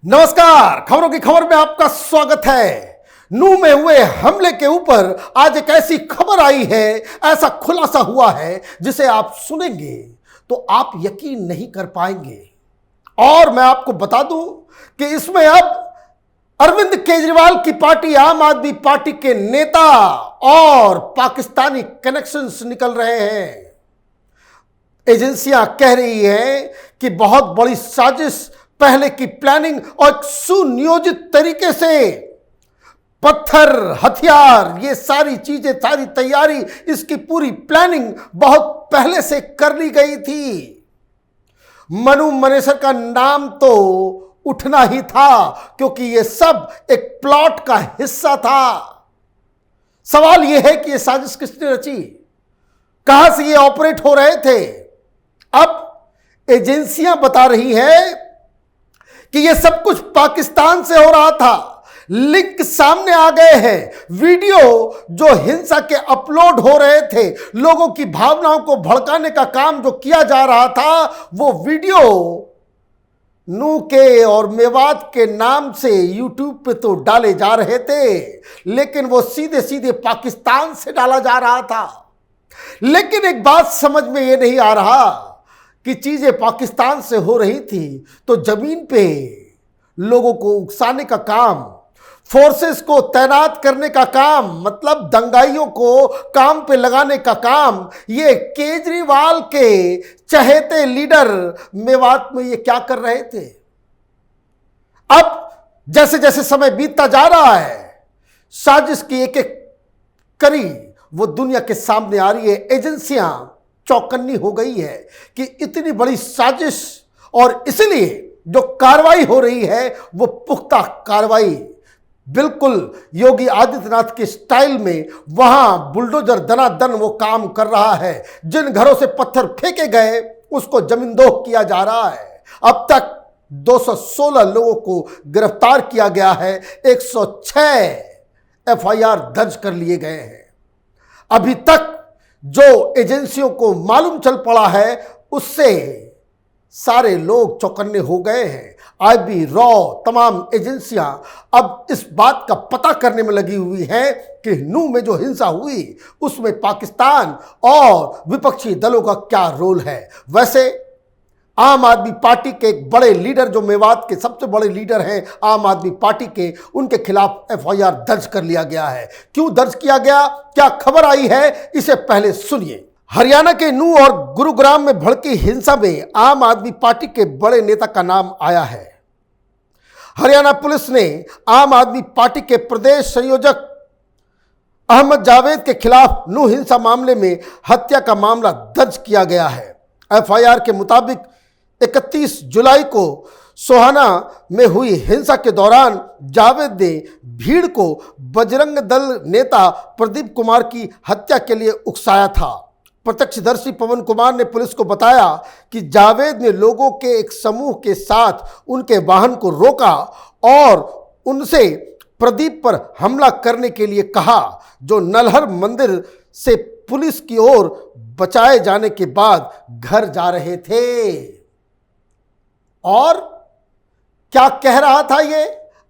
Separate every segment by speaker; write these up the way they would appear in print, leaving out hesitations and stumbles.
Speaker 1: नमस्कार, खबरों की खबर में आपका स्वागत है। नूह में हुए हमले के ऊपर आज एक ऐसी खबर आई है, ऐसा खुलासा हुआ है जिसे आप सुनेंगे तो आप यकीन नहीं कर पाएंगे। और मैं आपको बता दूं कि इसमें अब अरविंद केजरीवाल की पार्टी आम आदमी पार्टी के नेता और पाकिस्तानी कनेक्शंस निकल रहे हैं। एजेंसियां कह रही हैं कि बहुत बड़ी साजिश, पहले की प्लानिंग और एक सुनियोजित तरीके से पत्थर, हथियार, ये सारी चीजें, सारी तैयारी, इसकी पूरी प्लानिंग बहुत पहले से कर ली गई थी। मनु मनेसर का नाम तो उठना ही था क्योंकि ये सब एक प्लॉट का हिस्सा था। सवाल यह है कि ये साजिश किसने रची, कहां से ये ऑपरेट हो रहे थे। अब एजेंसियां बता रही हैं कि यह सब कुछ पाकिस्तान से हो रहा था। लिंक सामने आ गए हैं। वीडियो जो हिंसा के अपलोड हो रहे थे, लोगों की भावनाओं को भड़काने का काम जो किया जा रहा था, वो वीडियो नूह के और मेवात के नाम से यूट्यूब पे तो डाले जा रहे थे, लेकिन वो सीधे सीधे पाकिस्तान से डाला जा रहा था। लेकिन एक बात समझ में ये नहीं आ रहा कि चीजें पाकिस्तान से हो रही थी तो जमीन पे लोगों को उकसाने का काम, फोर्सेस को तैनात करने का काम, मतलब दंगाइयों को काम पे लगाने का काम, ये केजरीवाल के चहेते लीडर मेवात में ये क्या कर रहे थे। अब जैसे जैसे समय बीतता जा रहा है, साजिश की एक एक कड़ी वो दुनिया के सामने आ रही है। एजेंसियां चौकन्नी हो गई है कि इतनी बड़ी साजिश, और इसलिए जो कार्रवाई हो रही है वो पुख्ता कार्रवाई, बिल्कुल योगी आदित्यनाथ के स्टाइल में वहां बुलडोजर दनादन वो काम कर रहा है। जिन घरों से पत्थर फेंके गए उसको जमींदोज किया जा रहा है। अब तक 216 लोगों को गिरफ्तार किया गया है, 106 एफआईआर दर्ज कर लिए गए हैं। अभी तक जो एजेंसियों को मालूम चल पड़ा है उससे सारे लोग चौकन्ने हो गए हैं। आईबी, रॉ, तमाम एजेंसियां अब इस बात का पता करने में लगी हुई हैं कि नूह में जो हिंसा हुई उसमें पाकिस्तान और विपक्षी दलों का क्या रोल है। वैसे आम आदमी पार्टी के एक बड़े लीडर, जो मेवात के सबसे बड़े लीडर हैं आम आदमी पार्टी के, उनके खिलाफ एफआईआर दर्ज कर लिया गया है। क्यों दर्ज किया गया, क्या खबर आई है, इसे पहले सुनिए। हरियाणा के नूह और गुरुग्राम में भड़की हिंसा में आम आदमी पार्टी के बड़े नेता का नाम आया है। हरियाणा पुलिस ने आम आदमी पार्टी के प्रदेश संयोजक अहमद जावेद के खिलाफ नूह हिंसा मामले में हत्या का मामला दर्ज किया गया है। एफआईआर के मुताबिक 31 जुलाई को सोहाना में हुई हिंसा के दौरान जावेद ने भीड़ को बजरंग दल नेता प्रदीप कुमार की हत्या के लिए उकसाया था। प्रत्यक्षदर्शी पवन कुमार ने पुलिस को बताया कि जावेद ने लोगों के एक समूह के साथ उनके वाहन को रोका और उनसे प्रदीप पर हमला करने के लिए कहा, जो नलहर मंदिर से पुलिस की ओर बचाए जाने के बाद घर जा रहे थे। और क्या कह रहा था ये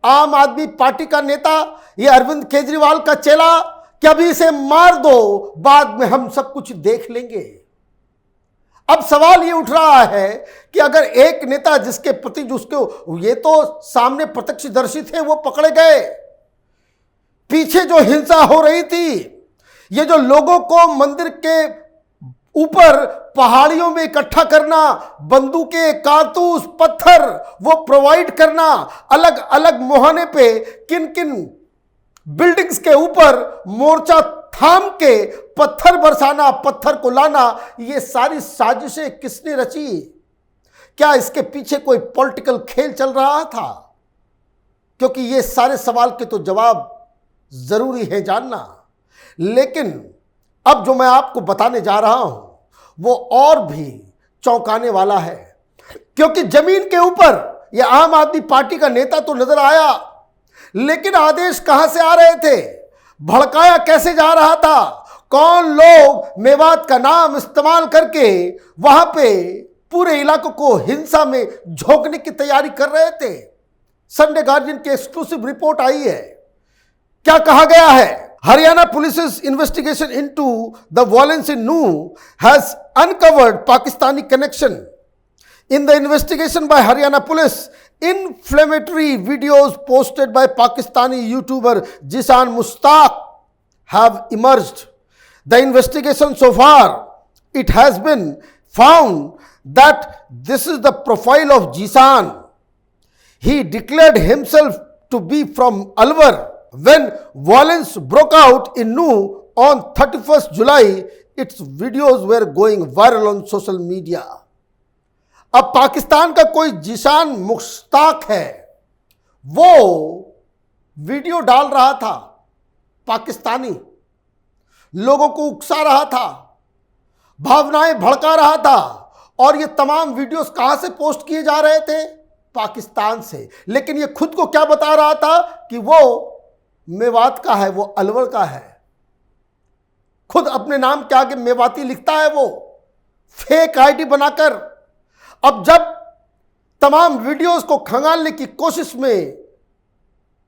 Speaker 1: आम आदमी पार्टी का नेता, ये अरविंद केजरीवाल का चेला, कि अभी इसे मार दो, बाद में हम सब कुछ देख लेंगे। अब सवाल ये उठ रहा है कि अगर एक नेता जिसके प्रति, जिसको ये तो सामने प्रत्यक्षदर्शी थे, वो पकड़े गए, पीछे जो हिंसा हो रही थी, ये जो लोगों को मंदिर के ऊपर पहाड़ियों में इकट्ठा करना, बंदूकें, कारतूस, पत्थर वो प्रोवाइड करना, अलग अलग मुहाने पे किन किन बिल्डिंग्स के ऊपर मोर्चा थाम के पत्थर बरसाना, पत्थर को लाना, ये सारी साजिशें किसने रची। क्या इसके पीछे कोई पॉलिटिकल खेल चल रहा था? क्योंकि ये सारे सवाल के तो जवाब जरूरी है जानना। लेकिन अब जो मैं आपको बताने जा रहा हूं वो और भी चौंकाने वाला है, क्योंकि जमीन के ऊपर ये आम आदमी पार्टी का नेता तो नजर आया, लेकिन आदेश कहां से आ रहे थे, भड़काया कैसे जा रहा था, कौन लोग मेवात का नाम इस्तेमाल करके वहां पे पूरे इलाकों को हिंसा में झोंकने की तैयारी कर रहे थे। संडे गार्जियन की एक्सक्लूसिव रिपोर्ट आई है। क्या कहा गया है? Haryana पुलिस's investigation into the violence in Nuh has uncovered Pakistani connection. In the investigation by Haryana police, inflammatory videos posted by Pakistani YouTuber Jisan Mushtaq have emerged. The investigation so far, it has been found that this is the profile of Jisan. He declared himself to be from Alwar. When violence broke out in Nuh on 31st July, its videos were going viral on social media. अब पाकिस्तान का कोई जिशान मुश्ताक है, वो video डाल रहा था, पाकिस्तानी लोगों को उकसा रहा था, भावनाएं भड़का रहा था, और ये तमाम वीडियोस कहां से पोस्ट किए जा रहे थे? पाकिस्तान से। लेकिन ये खुद को क्या बता रहा था कि वो मेवात का है, वो अलवर का है। खुद अपने नाम के आगे मेवाती लिखता है वो, फेक आईडी बनाकर। अब जब तमाम वीडियोस को खंगालने की कोशिश में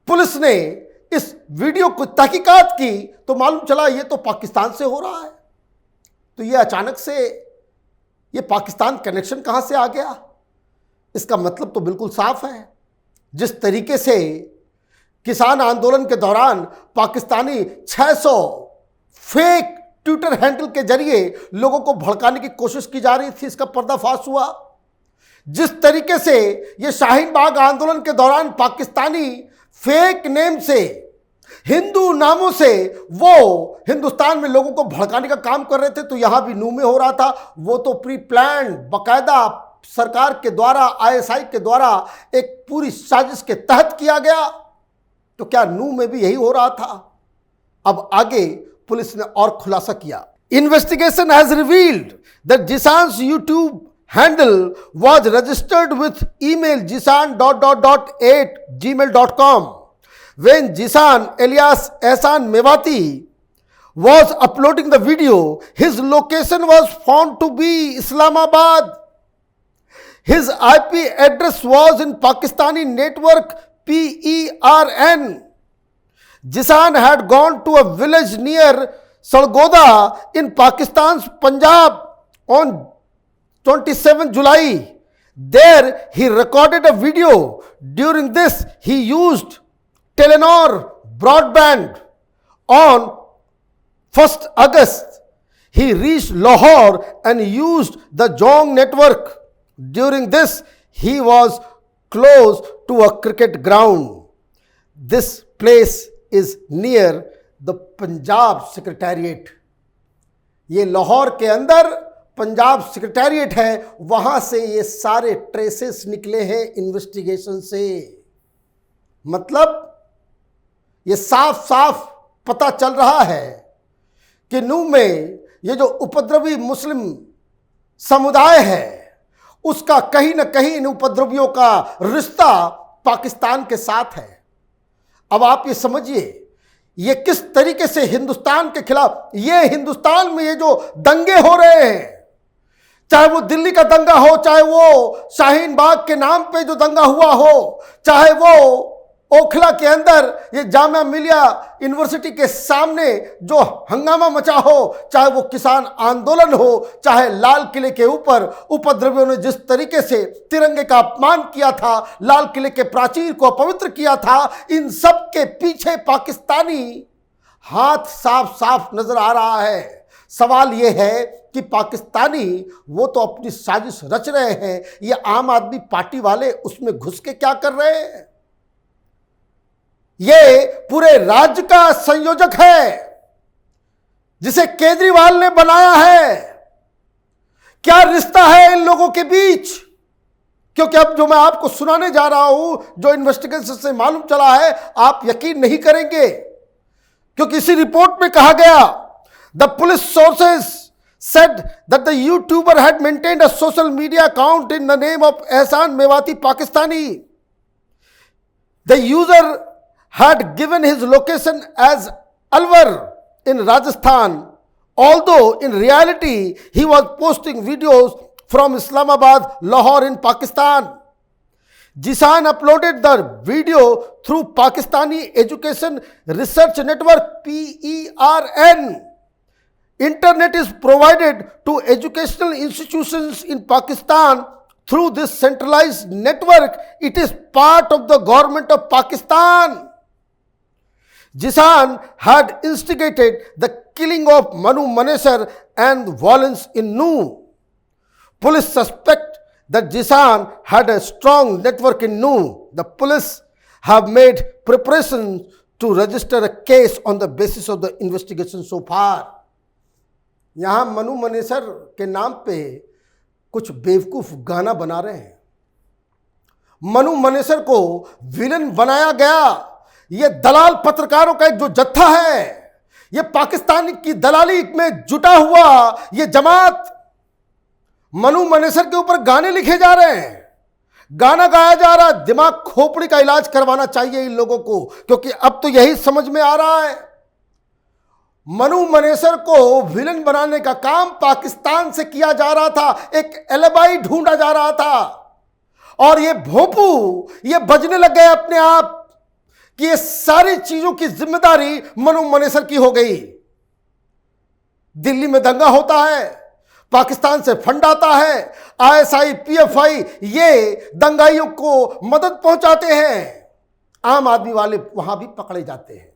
Speaker 1: पुलिस ने इस वीडियो को तहकीकात की तो मालूम चला ये तो पाकिस्तान से हो रहा है। तो ये अचानक से ये पाकिस्तान कनेक्शन कहां से आ गया? इसका मतलब तो बिल्कुल साफ है। जिस तरीके से किसान आंदोलन के दौरान पाकिस्तानी 600 फेक ट्विटर हैंडल के जरिए लोगों को भड़काने की कोशिश की जा रही थी, इसका पर्दाफाश हुआ। जिस तरीके से ये शाहीन बाग आंदोलन के दौरान पाकिस्तानी फेक नेम से, हिंदू नामों से वो हिंदुस्तान में लोगों को भड़काने का काम कर रहे थे, तो यहां भी नूह में हो रहा था। वो तो प्री प्लान, बाकायदा सरकार के द्वारा, आईएसआई के द्वारा एक पूरी साजिश के तहत किया गया। तो क्या नूह में भी यही हो रहा था? अब आगे पुलिस ने और खुलासा किया। इन्वेस्टिगेशन हैज रिवील्ड दैट जिसान's YouTube handle was registered with email jisan.8@gmail.com. When Jisan alias Ehsan Mewati was uploading the video, his location was found to be Islamabad. His IP address was in Pakistani network PERN. Jisan had gone to a village near Salgoda in Pakistan's Punjab on 27 July. There he recorded a video. During this he used Telenor broadband. On 1st August he reached Lahore and used the Jong network. During this he was close to a cricket ground. This place is near the Punjab Secretariat. ये लाहौर के अंदर Punjab secretariat है, वहां से ये सारे traces निकले हैं इन्वेस्टिगेशन से। मतलब ये साफ साफ पता चल रहा है कि नूह में ये जो उपद्रवी मुस्लिम समुदाय है, उसका कहीं ना कहीं इन उपद्रवियों का रिश्ता पाकिस्तान के साथ है। अब आप ये समझिए ये किस तरीके से हिंदुस्तान के खिलाफ, ये हिंदुस्तान में ये जो दंगे हो रहे हैं, चाहे वो दिल्ली का दंगा हो, चाहे वो शाहीन बाग के नाम पे जो दंगा हुआ हो, चाहे वो ओखला के अंदर ये जामिया मिलिया यूनिवर्सिटी के सामने जो हंगामा मचा हो, चाहे वो किसान आंदोलन हो, चाहे लाल किले के ऊपर उपद्रवियों ने जिस तरीके से तिरंगे का अपमान किया था, लाल किले के प्राचीर को अपवित्र किया था, इन सब के पीछे पाकिस्तानी हाथ साफ साफ नजर आ रहा है। सवाल यह है कि पाकिस्तानी वो तो अपनी साजिश रच रहे हैं, ये आम आदमी पार्टी वाले उसमें घुस के क्या कर रहे हैं? ये पूरे राज्य का संयोजक है जिसे केजरीवाल ने बनाया है। क्या रिश्ता है इन लोगों के बीच? क्योंकि अब जो मैं आपको सुनाने जा रहा हूं, जो इन्वेस्टिगेशन से मालूम चला है, आप यकीन नहीं करेंगे। क्योंकि इसी रिपोर्ट में कहा गया, the police sources said that the YouTuber had maintained a social media account in the name of Ehsan Mewati Pakistani. The user had given his location as Alwar in Rajasthan, although in reality he was posting videos from Islamabad, Lahore in Pakistan. Jisan uploaded the video through Pakistani Education Research Network PERN. Internet is provided to educational institutions in Pakistan through this centralized network. It is part of the government of Pakistan. Jisan had instigated the killing of Manu Manesar and violence in Nuh. Police suspect that Jisan had a strong network in Nuh. The police have made preparations to register a case on the basis of the investigation so far. यहाँ मनु मनेसर के नाम पे कुछ बेवकूफ गाना बना रहे हैं। मनु मनेसर को विलन बनाया गया। ये दलाल पत्रकारों का एक जो जत्था है, ये पाकिस्तान की दलाली में जुटा हुआ ये जमात मनु मनेसर के ऊपर गाने लिखे जा रहे हैं, गाना गाया जा रहा है। दिमाग खोपड़ी का इलाज करवाना चाहिए इन लोगों को, क्योंकि अब तो यही समझ में आ रहा है मनु मनेसर को विलन बनाने का काम पाकिस्तान से किया जा रहा था। एक एलिबाई ढूंढा जा रहा था और ये भोंपू ये बजने लग गए अपने आप कि ये सारी चीजों की जिम्मेदारी मनु मनेसर की हो गई। दिल्ली में दंगा होता है, पाकिस्तान से फंड आता है, आईएसआई पीएफआई ये दंगाइयों को मदद पहुंचाते हैं, आम आदमी वाले वहां भी पकड़े जाते हैं।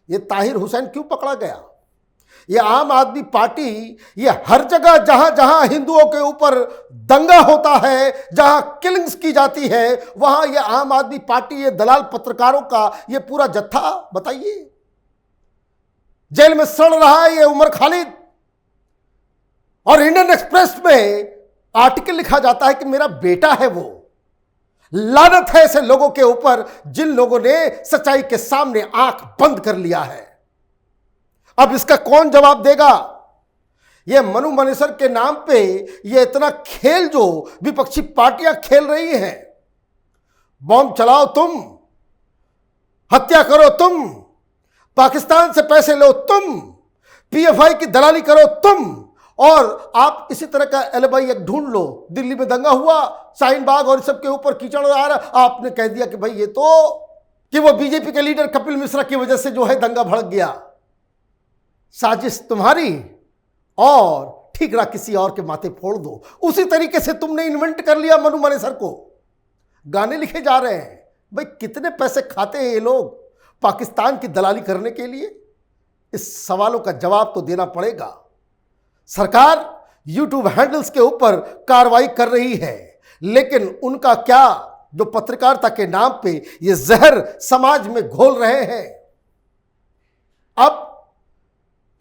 Speaker 1: ये ताहिर हुसैन क्यों पकड़ा गया? ये आम आदमी पार्टी ये हर जगह जहां जहां हिंदुओं के ऊपर दंगा होता है, जहां किलिंग्स की जाती है, वहां ये आम आदमी पार्टी ये दलाल पत्रकारों का ये पूरा जत्था, बताइए जेल में सड़ रहा है ये उमर खालिद। और इंडियन एक्सप्रेस में आर्टिकल लिखा जाता है कि मेरा बेटा है वो। लानत है ऐसे लोगों के ऊपर जिन लोगों ने सच्चाई के सामने आंख बंद कर लिया है। अब इसका कौन जवाब देगा? यह मनु मनेसर के नाम पे यह इतना खेल जो विपक्षी पार्टियां खेल रही हैं, बॉम्ब चलाओ तुम, हत्या करो तुम, पाकिस्तान से पैसे लो तुम, पीएफआई की दलाली करो तुम, और आप इसी तरह का एलिबाई एक ढूंढ लो। दिल्ली में दंगा हुआ, शाहीन बाग और सबके ऊपर कीचड़ आ रहा, आपने कह दिया कि भाई ये तो कि वो बीजेपी के लीडर कपिल मिश्रा की वजह से जो है दंगा भड़क गया। साजिश तुम्हारी और ठीकरा किसी और के माथे फोड़ दो। उसी तरीके से तुमने इन्वेंट कर लिया मनु मनेसर को। गाने लिखे जा रहे हैं। भाई कितने पैसे खाते हैं ये लोग पाकिस्तान की दलाली करने के लिए? इस सवालों का जवाब तो देना पड़ेगा। सरकार यूट्यूब हैंडल्स के ऊपर कार्रवाई कर रही है, लेकिन उनका क्या जो पत्रकारिता के नाम पे ये जहर समाज में घोल रहे हैं। अब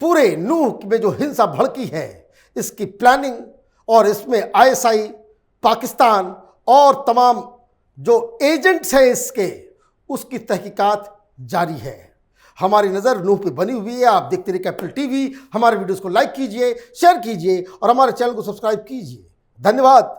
Speaker 1: पूरे नूह में जो हिंसा भड़की है, इसकी प्लानिंग और इसमें आईएसआई पाकिस्तान और तमाम जो एजेंट्स हैं इसके, उसकी तहकीकात जारी है। हमारी नज़र नूह पे बनी हुई है। आप देखते रहिए कैपिटल टीवी। हमारे वीडियोस को लाइक कीजिए, शेयर कीजिए और हमारे चैनल को सब्सक्राइब कीजिए। धन्यवाद।